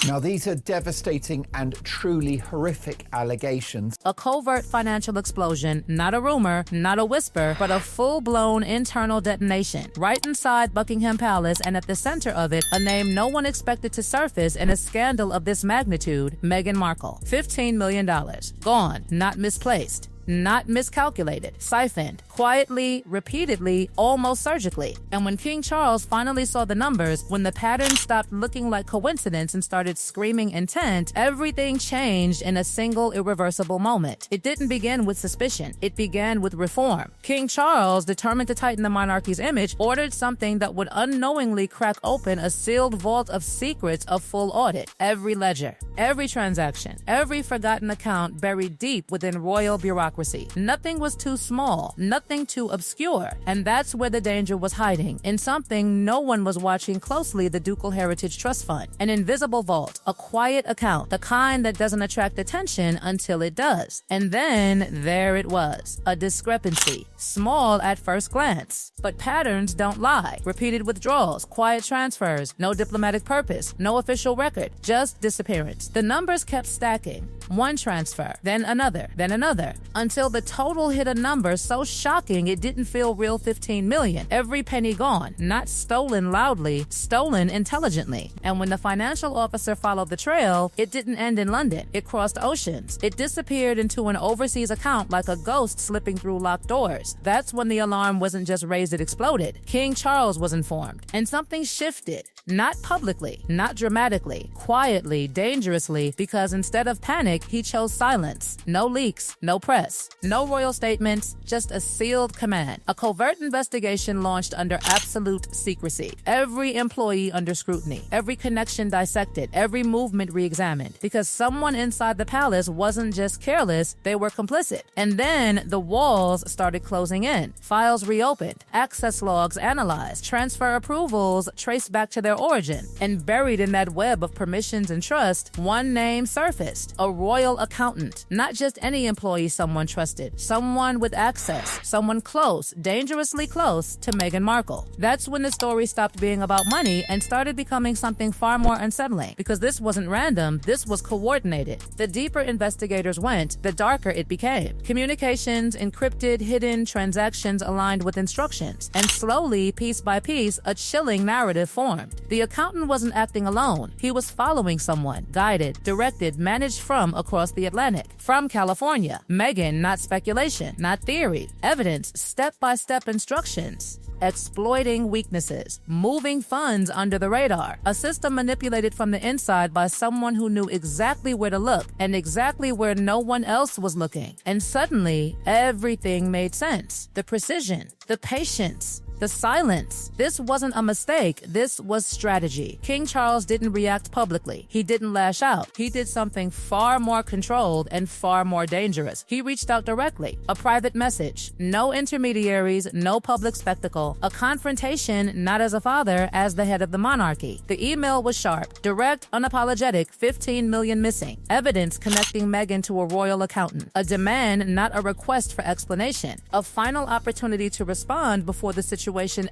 Now, these are devastating and truly horrific allegations. A covert financial explosion, not a rumor, not a whisper, but a full-blown internal detonation. Right inside Buckingham Palace, and at the center of it, a name no one expected to surface in a scandal of this magnitude, Meghan Markle. $15 million. Gone, not misplaced. Not miscalculated, siphoned, quietly, repeatedly, almost surgically. And when King Charles finally saw the numbers, when the pattern stopped looking like coincidence and started screaming intent, everything changed in a single irreversible moment. It didn't begin with suspicion. It began with reform. King Charles, determined to tighten the monarchy's image, ordered something that would unknowingly crack open a sealed vault of secrets of full audit. Every ledger, every transaction, every forgotten account buried deep within royal bureaucracy. Nothing was too small, nothing too obscure, and that's where the danger was hiding, in something no one was watching closely: the Ducal Heritage Trust Fund. An invisible vault, a quiet account, the kind that doesn't attract attention until it does. And then there it was, a discrepancy, small at first glance, but patterns don't lie. Repeated withdrawals, quiet transfers, no diplomatic purpose, no official record, just disappearance. The numbers kept stacking. One transfer, then another, until the total hit a number so shocking it didn't feel real. 15 million. Every penny gone, not stolen loudly, stolen intelligently. And when the financial officer followed the trail, it didn't end in London. It crossed oceans. It disappeared into an overseas account like a ghost slipping through locked doors. That's when the alarm wasn't just raised, it exploded. King Charles was informed, and something shifted. Not publicly, not dramatically, quietly, dangerously, because instead of panic, he chose silence. No leaks, no press, no royal statements, just a sealed command. A covert investigation launched under absolute secrecy. Every employee under scrutiny, every connection dissected, every movement re-examined, because someone inside the palace wasn't just careless, they were complicit. And then the walls started closing in. Files reopened, access logs analyzed, transfer approvals traced back to their origin. And buried in that web of permissions and trust, one name surfaced: a royal accountant. Not just any employee someone trusted, someone with access, someone close, dangerously close to Meghan Markle. That's when the story stopped being about money and started becoming something far more unsettling, because this wasn't random, this was coordinated. The deeper investigators went, the darker it became. Communications, encrypted, hidden, transactions aligned with instructions. And slowly, piece by piece, a chilling narrative formed. The accountant wasn't acting alone. He was following someone, guided, directed, managed from across the Atlantic. From California. Meghan, not speculation, not theory. Evidence, step-by-step instructions. Exploiting weaknesses, moving funds under the radar, a system manipulated from the inside by someone who knew exactly where to look and exactly where no one else was looking. And suddenly, everything made sense. The precision, the patience, the silence. This wasn't a mistake. This was strategy. King Charles didn't react publicly. He didn't lash out. He did something far more controlled and far more dangerous. He reached out directly. A private message. No intermediaries, no public spectacle. A confrontation, not as a father, as the head of the monarchy. The email was sharp, direct, unapologetic. 15 million missing. Evidence connecting Meghan to a royal accountant. A demand, not a request for explanation. A final opportunity to respond before the situation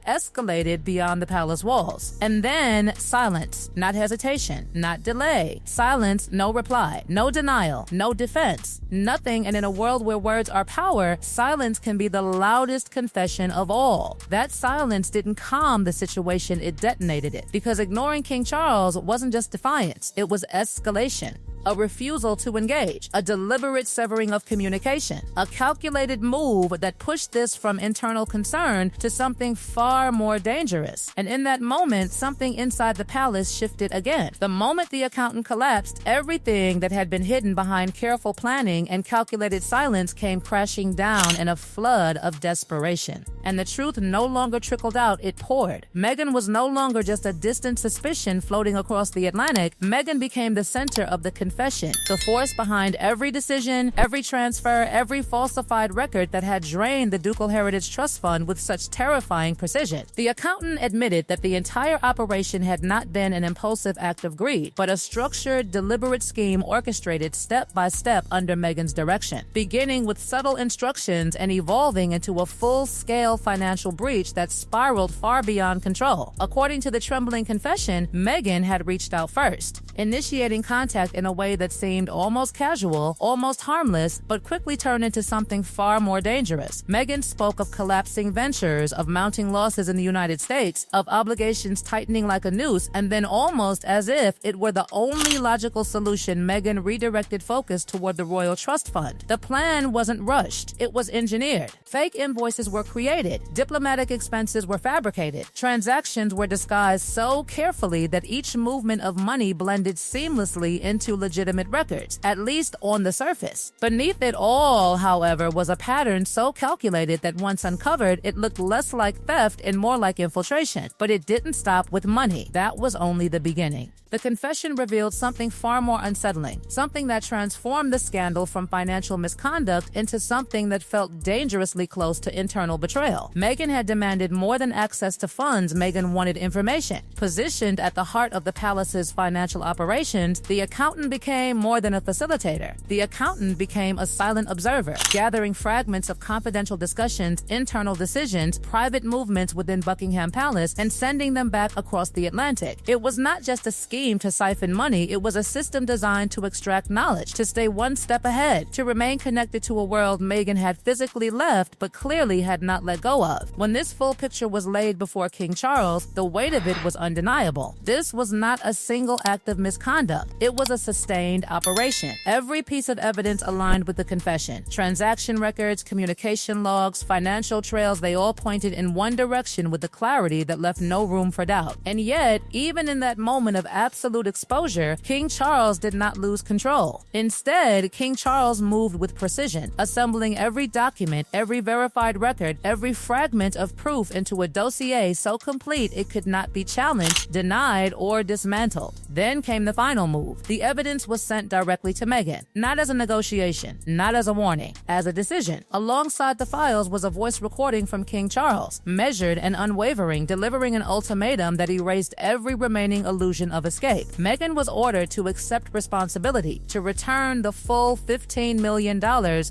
escalated beyond the palace walls. And then silence, not hesitation, not delay. Silence, no reply, no denial, no defense, nothing. And in a world where words are power, silence can be the loudest confession of all. That silence didn't calm the situation, it detonated it. Because ignoring King Charles wasn't just defiance, it was escalation. A refusal to engage, a deliberate severing of communication, a calculated move that pushed this from internal concern to something far more dangerous. And in that moment, something inside the palace shifted again. The moment the accountant collapsed, everything that had been hidden behind careful planning and calculated silence came crashing down in a flood of desperation. And the truth no longer trickled out, it poured. Meghan was no longer just a distant suspicion floating across the Atlantic. Meghan became the center of the confession confession, the force behind every decision, every transfer, every falsified record that had drained the Ducal Heritage Trust Fund with such terrifying precision. The accountant admitted that the entire operation had not been an impulsive act of greed, but a structured, deliberate scheme orchestrated step by step under Meghan's direction, beginning with subtle instructions and evolving into a full-scale financial breach that spiraled far beyond control. According to the trembling confession, Meghan had reached out first, initiating contact in a way that seemed almost casual, almost harmless, but quickly turned into something far more dangerous. Meghan spoke of collapsing ventures, of mounting losses in the United States, of obligations tightening like a noose, and then almost as if it were the only logical solution, Meghan redirected focus toward the Royal Trust Fund. The plan wasn't rushed, it was engineered. Fake invoices were created, diplomatic expenses were fabricated, transactions were disguised so carefully that each movement of money blended seamlessly into legitimate records, at least on the surface. Beneath it all, however, was a pattern so calculated that once uncovered, it looked less like theft and more like infiltration. But it didn't stop with money. That was only the beginning. The confession revealed something far more unsettling, something that transformed the scandal from financial misconduct into something that felt dangerously close to internal betrayal. Meghan had demanded more than access to funds. Meghan wanted information. Positioned at the heart of the palace's financial operations, the accountant became more than a facilitator. The accountant became a silent observer, gathering fragments of confidential discussions, internal decisions, private movements within Buckingham Palace, and sending them back across the Atlantic. It was not just a scheme to siphon money, it was a system designed to extract knowledge, to stay one step ahead, to remain connected to a world Meghan had physically left but clearly had not let go of. When this full picture was laid before King Charles, the weight of it was undeniable. This was not a single act of misconduct. It was a sustained operation. Every piece of evidence aligned with the confession. Transaction records, communication logs, financial trails, they all pointed in one direction with a clarity that left no room for doubt. And yet, even in that moment of absolute exposure, King Charles did not lose control. Instead, King Charles moved with precision, assembling every document, every verified record, every fragment of proof into a dossier so complete it could not be challenged, denied, or dismantled. Then came the final move. The evidence was sent directly to Meghan, not as a negotiation, not as a warning, as a decision. Alongside the files was a voice recording from King Charles, measured and unwavering, delivering an ultimatum that erased every remaining illusion of escape. Meghan was ordered to accept responsibility, to return the full $15 million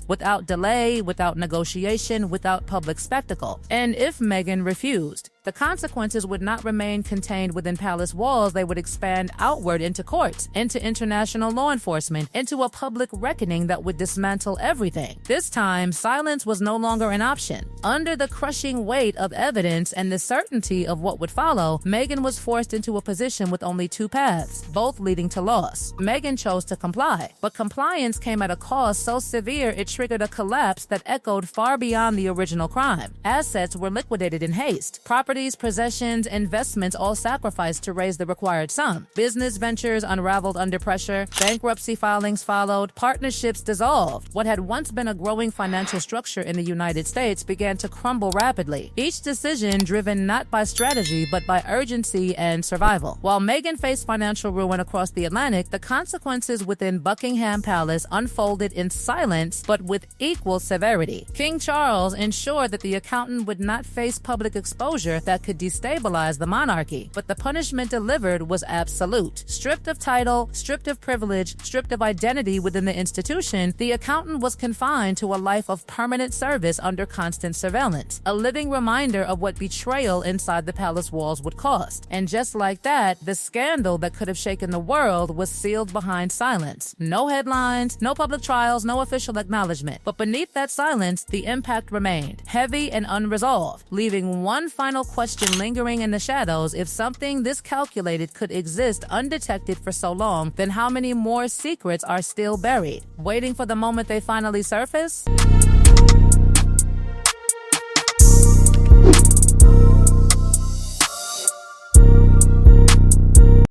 without delay, without negotiation, without public spectacle. And if Meghan refused, the consequences would not remain contained within palace walls. They would expand outward into courts, into international law enforcement, into a public reckoning that would dismantle everything. This time, silence was no longer an option. Under the crushing weight of evidence and the certainty of what would follow, Meghan was forced into a position with only two paths, both leading to loss. Meghan chose to comply, but compliance came at a cost so severe it triggered a collapse that echoed far beyond the original crime. Assets were liquidated in haste. Properties, possessions, investments all sacrificed to raise the required sum. Business ventures unraveled under pressure. Bankruptcy filings followed. Partnerships dissolved. What had once been a growing financial structure in the United States began to crumble rapidly. Each decision driven not by strategy but by urgency and survival. While Meghan faced financial ruin across the Atlantic, the consequences within Buckingham Palace unfolded in silence but with equal severity. King Charles ensured that the accountant would not face public exposure that could destabilize the monarchy, but the punishment delivered was absolute. Stripped of title, stripped of privilege, stripped of identity within the institution, the accountant was confined to a life of permanent service under constant surveillance, a living reminder of what betrayal inside the palace walls would cost. And just like that, the scandal that could have shaken the world was sealed behind silence. No headlines, no public trials, no official acknowledgement. But beneath that silence, the impact remained, heavy and unresolved, leaving one final question lingering in the shadows. If something this calculated could exist undetected for so long, then how many more secrets are still buried, waiting for the moment they finally surface?